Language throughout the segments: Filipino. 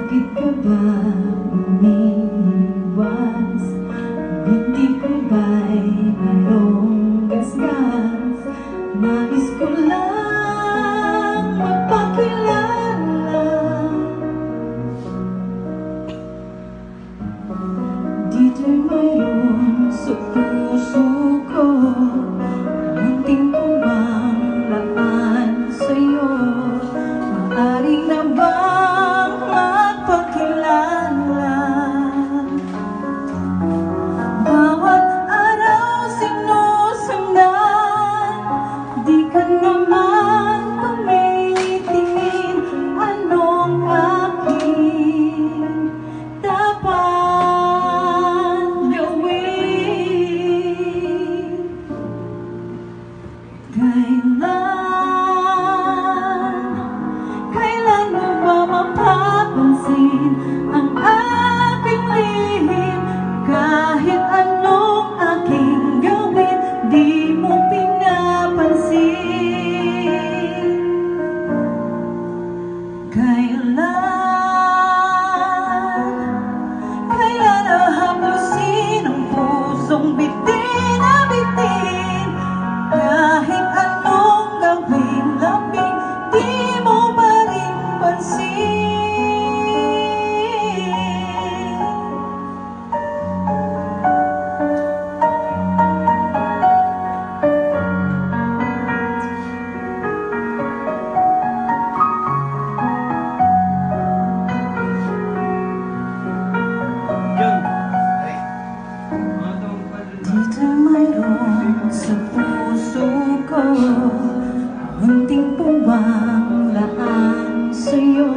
Bakit ka ba umiiwas? Hindi ko ba'y mayroong gasgas? Nais ko lang mapakilala. Dito'y mayroon sa puso ko, munting kumang laan sa'yo. Maaari na bang magpakilala? Bawat araw sinusundan, di ka naman tumitingin. Anong aking dapat gawin? Kailan mo ba mapapansin ang aking lihim? Kahit anong aking gawin, di mo pinapansin. Kailan hahapusin ang pusong bitin na bitin? Kahit anong gawin, labing di mo pa rin pansin. Dito mayroon sa puso ko, munting puwang laan sa'yo.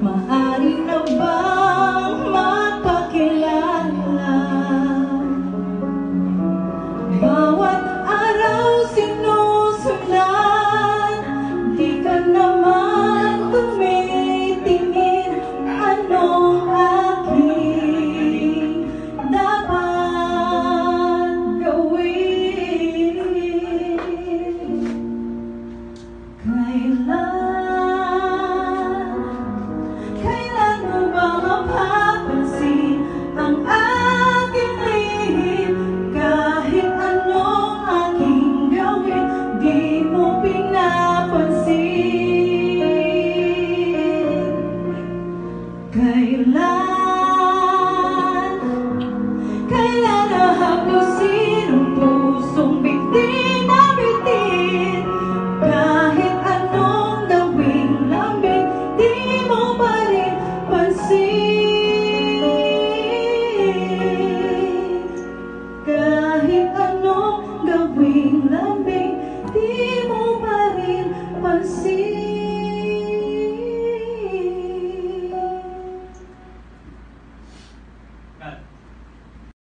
Maaari na bang magpakilala? Bawat araw sinusundan, di ka naman tumitingin. Anong aking dapat gawin? Kailan mo ba mapapansin ang aking lihim? Kahit anong aking gawin, di mo pinapansin.